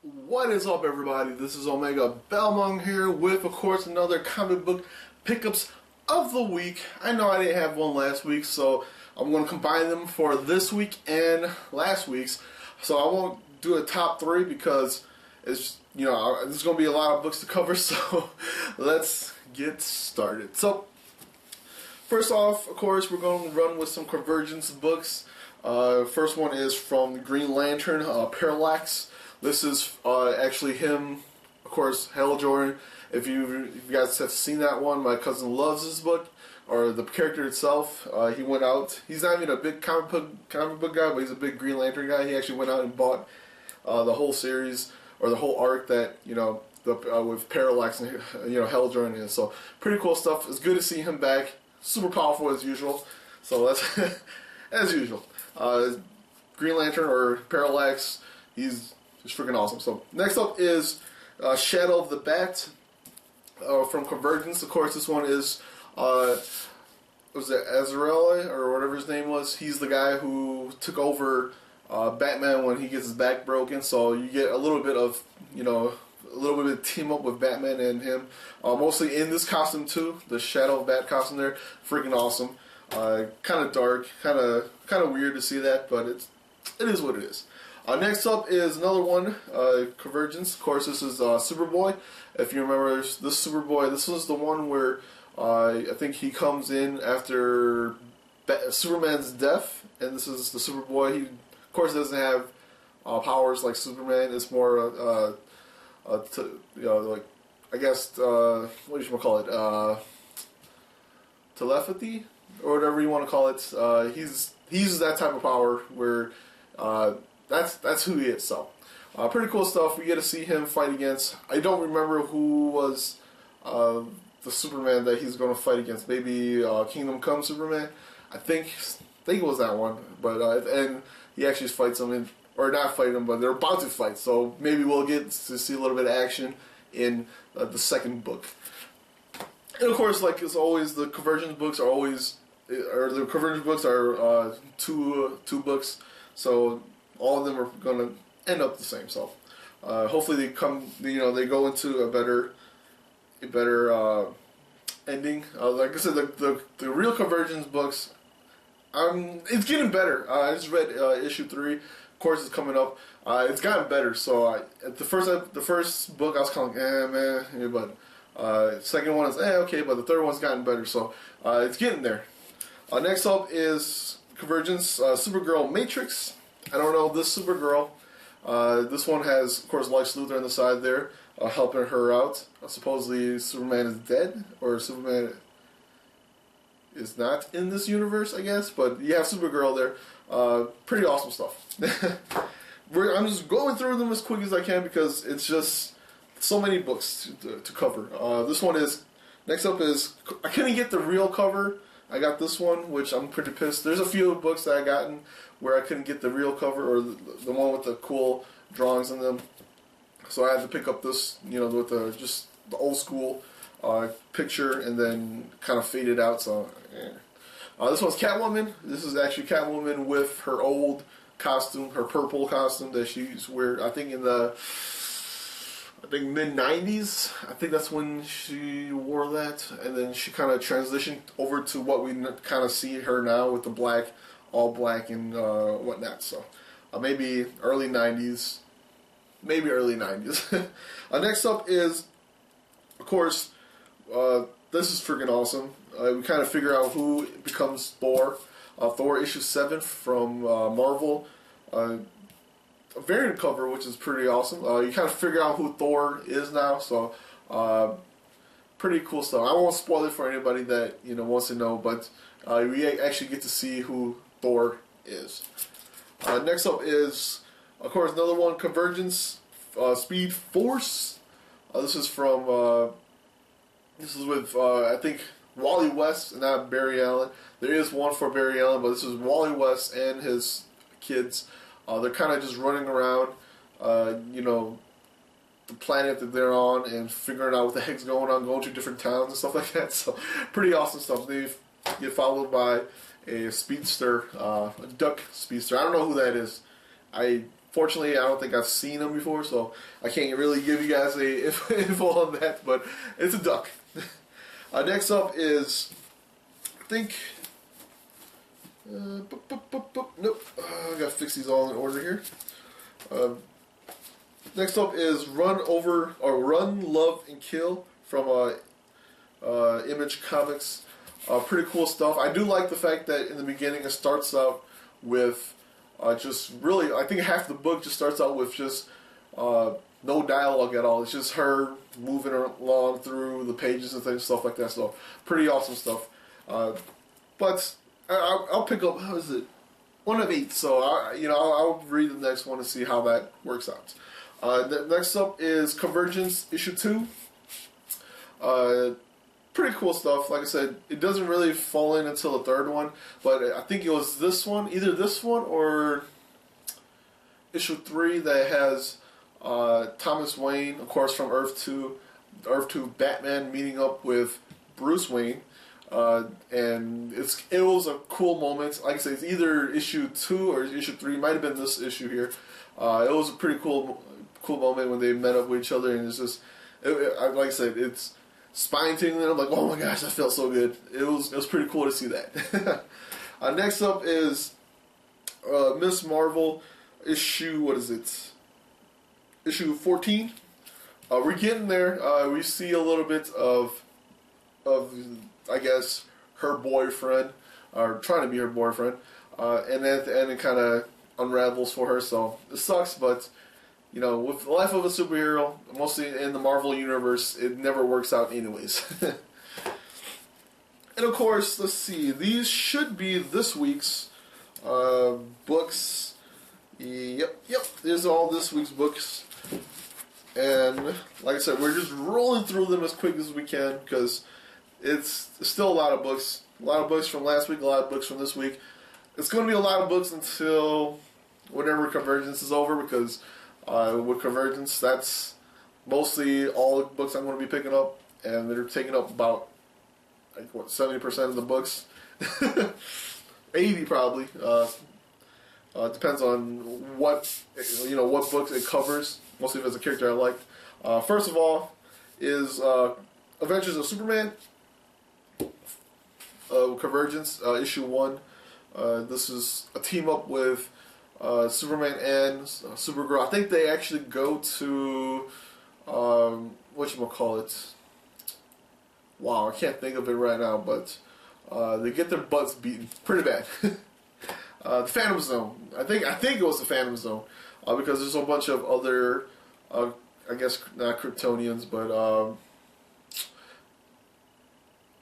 What is up, everybody? This is Omegabalmung here with, of course, another comic book pickups of the week. I know I didn't have one last week, so I'm going to combine them for this week and last week's. So I won't do a top three because it's, there's going to be a lot of books to cover, so let's get started. So, first off, of course, we're going to run with some Convergence books. First one is from Green Lantern, Parallax. This is actually him, of course, Hal Jordan. If you guys have seen that one, my cousin loves this book, or the character itself. He went out. He's not even a big comic book guy, but he's a big Green Lantern guy. He actually went out and bought the whole series, or the whole arc that with Parallax and Hal Jordan in. So pretty cool stuff. It's good to see him back. Super powerful as usual. So that's as usual. Green Lantern or Parallax. He's freaking awesome. So next up is Shadow of the Bat from Convergence. Of course, this one is was it Azrael or whatever his name was. He's the guy who took over Batman when he gets his back broken. So you get a little bit of a little bit of team up with Batman and him. Mostly in this costume too, the Shadow of Bat costume there. Freaking awesome. Kind of dark, kind of weird to see that, but it is what it is. Next up is another one, Convergence. Of course, this is Superboy. If you remember this Superboy, this was the one where I think he comes in after Superman's death, and this is the Superboy. He, of course, doesn't have powers like Superman. It's more, like, I guess, what do you call it? Telepathy, or whatever you want to call it. He uses that type of power where that's who he is. So pretty cool stuff. We get to see him fight against. I don't remember who was the Superman that he's going to fight against. Maybe Kingdom Come Superman. I think it was that one. But and he actually fights him, or not fight him, but they're about to fight. So maybe we'll get to see a little bit of action in the second book. And of course, like as always, the Convergence books are two books. So all of them are going to end up the same. So hopefully they go into a better ending. Like I said, the real Convergence books, it's getting better. I just read issue 3. Of course, it's coming up. It's gotten better. So the first book I was kind of like, man, but second one is okay, but the third one's gotten better. So it's getting there. Next up is Convergence, Supergirl Matrix. I don't know this Supergirl. This one has, of course, Lex Luthor on the side there, helping her out. Supposedly Superman is dead, or Superman is not in this universe, I guess. But you have Supergirl there. Pretty awesome stuff. I'm just going through them as quick as I can because it's just so many books to cover. This one is, next up is, I couldn't get the real cover. I got this one, which I'm pretty pissed. There's a few books that I gotten where I couldn't get the real cover, or the one with the cool drawings in them. So I had to pick up this, with just the old school picture and then kind of fade it out. So this one's Catwoman. This is actually Catwoman with her old costume, her purple costume that she's wearing. I think in the mid-90s. I think that's when she wore that, and then she kind of transitioned over to what we kind of see her now with the black, all black and whatnot. So maybe early 90s. Maybe early 90s. Next up is, of course, this is freaking awesome. We kind of figure out who becomes Thor. Thor issue 7 from Marvel. A variant cover, which is pretty awesome. You kind of figure out who Thor is now, so pretty cool stuff. I won't spoil it for anybody that wants to know, but we actually get to see who Thor is. Next up is, of course, another one, Convergence, Speed Force. This is from this is with I think Wally West, not Barry Allen. There is one for Barry Allen, but this is Wally West and his kids. They're kind of just running around, the planet that they're on and figuring out what the heck's going on, going to different towns and stuff like that. So, pretty awesome stuff. They get followed by a speedster, a duck speedster. I don't know who that is. I Fortunately, I don't think I've seen them before, so I can't really give you guys a info on that, but it's a duck. Next up is, I think, nope, I gotta fix these all in order here. Next up is Run, Love, and Kill from Image Comics. Pretty cool stuff. I do like the fact that in the beginning it starts out with just really, I think half the book just starts out with just no dialogue at all. It's just her moving along through the pages and things, stuff like that. So pretty awesome stuff. But I'll pick up, how is it? 1 of 8. So I'll read the next one and see how that works out. Next up is Convergence issue 2. Pretty cool stuff. Like I said, it doesn't really fall in until the 3rd one, but I think it was this one, either this one or issue 3 that has Thomas Wayne, of course, from Earth 2 Batman meeting up with Bruce Wayne, and it was a cool moment. Like I said, it's either issue 2 or issue 3. It might have been this issue here. It was a pretty cool moment when they met up with each other, and it's just, like I said, it's spine tingling. I'm like, oh my gosh, that felt so good. It was pretty cool to see that. Next up is Miss Marvel issue, what is it? Issue 14. We're getting there. We see a little bit of I guess her boyfriend, or trying to be her boyfriend, and at the end it kind of unravels for her. So it sucks, but with the life of a superhero, mostly in the Marvel universe, it never works out anyways. And of course, let's see, these should be this week's books. Yep, these are all this week's books. And like I said, we're just rolling through them as quick as we can, because it's still a lot of books. A lot of books from last week, a lot of books from this week. It's going to be a lot of books until whenever Convergence is over, because with Convergence, that's mostly all the books I'm going to be picking up, and they're taking up about 70% of the books, 80 probably. Depends on what books it covers. Mostly if it's a character I liked. First of all is Adventures of Superman, Convergence, issue 1. This is a team up with Superman and Supergirl. I think they actually go to whatchamacallit. Wow, I can't think of it right now, but they get their butts beaten pretty bad. The Phantom Zone. I think it was the Phantom Zone, because there's a bunch of other, I guess not Kryptonians, but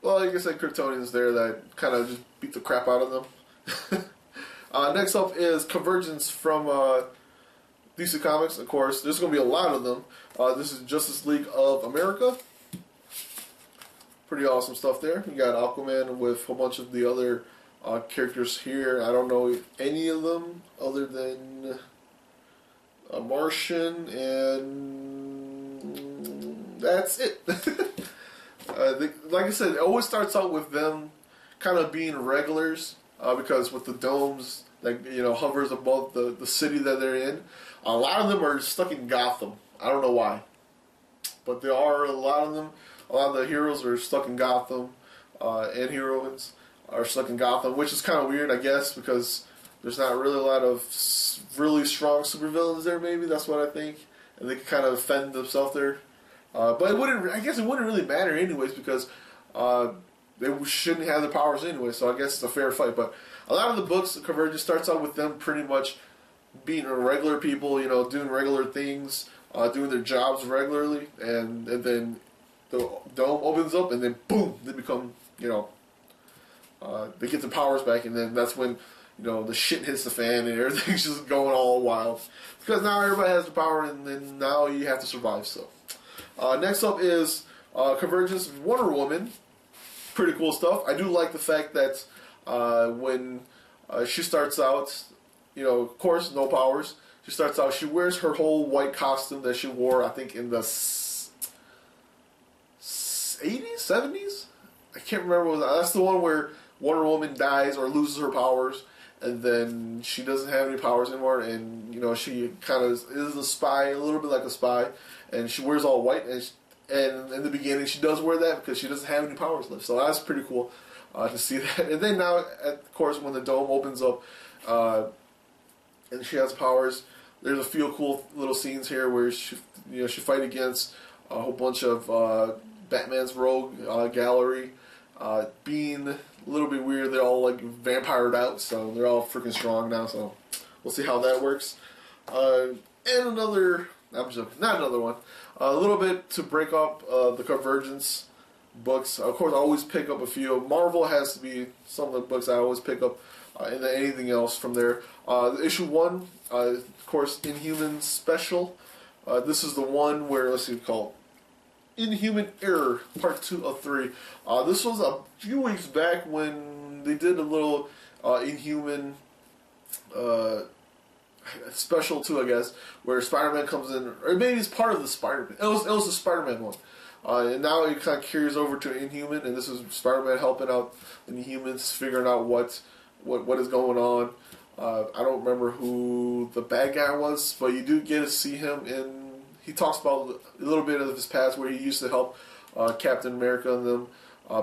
well, I guess like Kryptonians there that kind of just beat the crap out of them. Next up is Convergence from DC Comics. Of course, there's going to be a lot of them. This is Justice League of America. Pretty awesome stuff there. You got Aquaman with a bunch of the other characters here. I don't know any of them other than a Martian, and that's it. Like I said, it always starts out with them kind of being regulars, because with the domes that hovers above the city that they're in, a lot of them are stuck in Gotham. I don't know why, but there are a lot of them. A lot of the heroes are stuck in Gotham, and heroines are stuck in Gotham, which is kind of weird, I guess, because there's not really a lot of really strong supervillains there. Maybe that's what I think, and they can kind of fend themselves there. But I guess it wouldn't really matter anyways, because they shouldn't have the powers anyway. So I guess it's a fair fight. But a lot of the books, Convergence starts out with them pretty much being regular people, doing regular things, doing their jobs regularly, and then the dome opens up, and then boom, they become, they get their powers back, and then that's when, the shit hits the fan, and everything's just going all wild. Because now everybody has the power, and then now you have to survive, so. Next up is Convergence of Wonder Woman. Pretty cool stuff. I do like the fact that when she starts out, of course, no powers. She starts out, she wears her whole white costume that she wore, I think, in the 80s, 70s? I can't remember. That's the one where Wonder Woman dies or loses her powers, and then she doesn't have any powers anymore, and she kind of is a spy, a little bit like a spy, and she wears all white, and in the beginning she does wear that because she doesn't have any powers left. So that's pretty cool to see that. And then now, of course, when the dome opens up and she has powers, there's a few cool little scenes here where she fight against a whole bunch of Batman's rogue gallery, being a little bit weird. They're all like vampired out, so they're all freaking strong now. So we'll see how that works. And another, I'm joking, not another one. A little bit to break up the Convergence books. Of course, I always pick up a few. Marvel has to be some of the books I always pick up, and then anything else from there. Issue 1, of course, Inhuman Special. This is the one where, let's see, called Inhuman Error, Part 2 of 3. This was a few weeks back when they did a little Inhuman Special 2, I guess, where Spider-Man comes in, or maybe it's part of the Spider-Man. It was a Spider-Man one. And now it kind of carries over to Inhuman, and this is Spider-Man helping out the Inhumans, figuring out what is going on. I don't remember who the bad guy was, but you do get to see him in. He talks about a little bit of his past where he used to help Captain America and them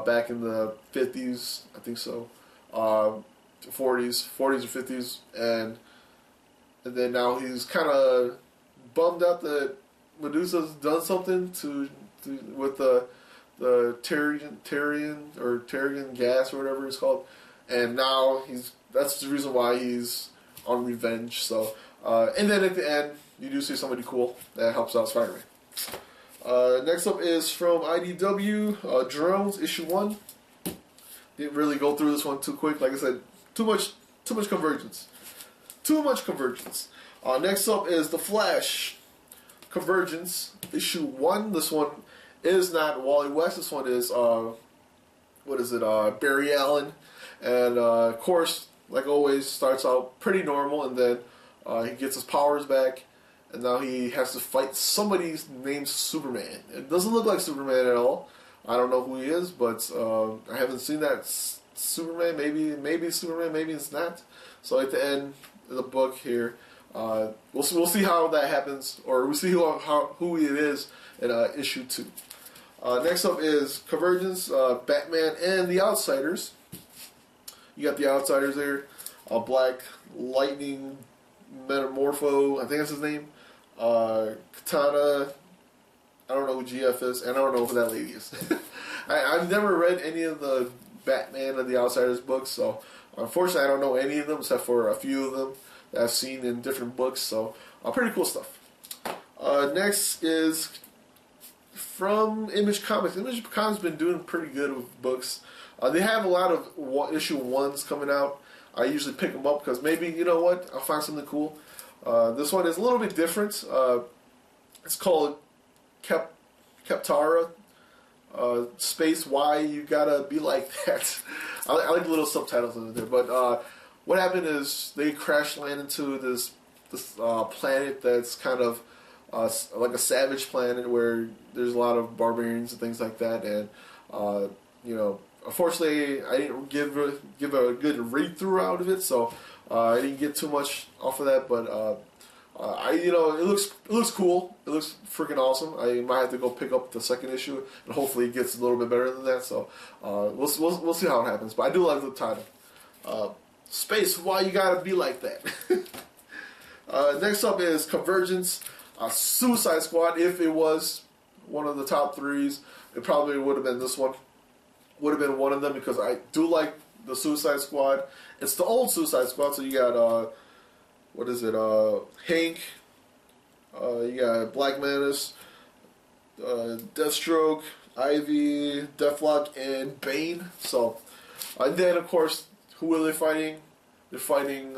back in the 50s, I think so, 40s or 50s, and then now he's kind of bummed out that Medusa's done something with the Terrigen gas or whatever it's called, and now that's the reason why he's on revenge. So, and then at the end, you do see somebody cool that helps out Spider-Man. Next up is from IDW, Drones, issue 1. Didn't really go through this one too quick. Like I said, too much convergence. Too much convergence. Next up is The Flash, Convergence, issue 1. This one is not Wally West. This one is, Barry Allen. And, of course, like always, starts out pretty normal, and then he gets his powers back, and now he has to fight somebody named Superman. It doesn't look like Superman at all. I don't know who he is, but I haven't seen that Superman. Maybe it's Superman, maybe it's not. So at the end of the book here, we'll see how that happens, or we'll see who it is in issue 2. Next up is Convergence, Batman and the Outsiders. You got the Outsiders there. Black Lightning, Metamorpho, I think that's his name. Katana, I don't know who GF is, and I don't know who that lady is. I've never read any of the Batman and the Outsiders books, so unfortunately I don't know any of them except for a few of them that I've seen in different books, so pretty cool stuff. Next is from Image Comics. Image Comics has been doing pretty good with books. They have a lot of issue 1s coming out. I usually pick them up because maybe, you know what, I'll find something cool. This one is a little bit different. It's called Keptara, space Why You Gotta Be Like That. I like the little subtitles in there. But what happened is they crash land into this planet that's kind of like a savage planet where there's a lot of barbarians and things like that. And unfortunately, I didn't give a good read through out of it, so I didn't get too much off of that. But it looks cool. It looks freaking awesome. I might have to go pick up the second issue, and hopefully it gets a little bit better than that. So we'll see how it happens. But I do like the title, Space. Why You Gotta Be Like That? Next up is Convergence, Suicide Squad. If it was one of the top 3s, it probably would have been this one. Would have been one of them because I do like the Suicide Squad. It's the old Suicide Squad, so you got Hank, you got Black Manis, Deathstroke, Ivy, Deathlock, and Bane. So, and then of course, who are they fighting? They're fighting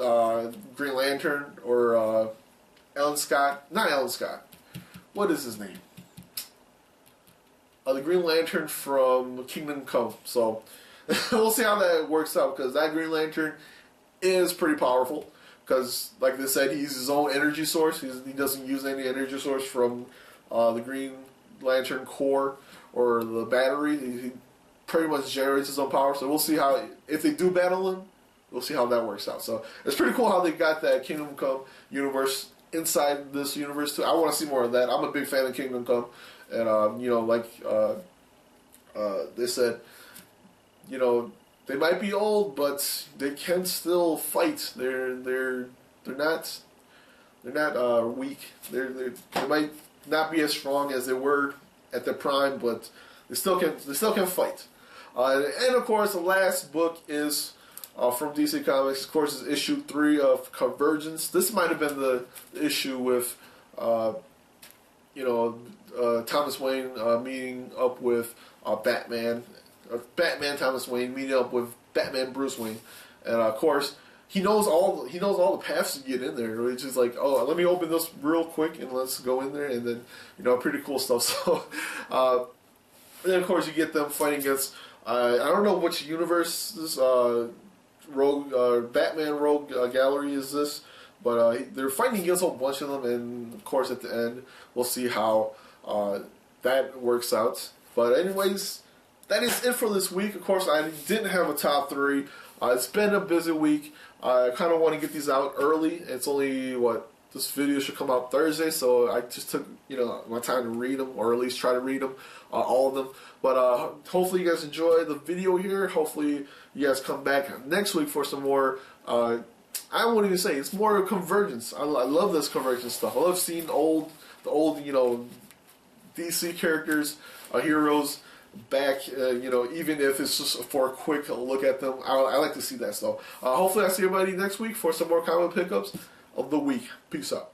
Green Lantern or Alan Scott. Not Alan Scott. What is his name? The Green Lantern from Kingdom Come. So we'll see how that works out because that Green Lantern is pretty powerful. Because, like they said, he's his own energy source. He doesn't use any energy source from the Green Lantern core or the battery. He pretty much generates his own power. So we'll see how, if they do battle him, we'll see how that works out. So it's pretty cool how they got that Kingdom Come universe inside this universe too. I want to see more of that. I'm a big fan of Kingdom Come, and you know, like they said, you know, they might be old, but they can still fight. They're not weak. They might not be as strong as they were at their prime, but they still can fight. And of course, the last book is from DC Comics. Of course, is issue 3 of Convergence. This might have been the issue with Thomas Wayne meeting up with Batman. Batman Thomas Wayne meeting up with Batman Bruce Wayne, and of course he knows all the paths to get in there. Which is like, oh, let me open this real quick and let's go in there, and then pretty cool stuff. So, and then of course you get them fighting against I don't know which universe this Batman Rogue Gallery is this, but they're fighting against a whole bunch of them, and of course at the end we'll see how that works out. But anyways, that is it for this week. Of course, I didn't have a top 3. It's been a busy week. I kind of want to get these out early. It's only, this video should come out Thursday, so I just took, my time to read them, or at least try to read them, all of them. But hopefully you guys enjoy the video here. Hopefully you guys come back next week for some more, I won't even say, it's more Convergence. I love this Convergence stuff. I love seeing the old, DC characters, heroes, back, even if it's just for a quick look at them. I like to see that. So hopefully I see everybody next week for some more comic pickups of the week. Peace out.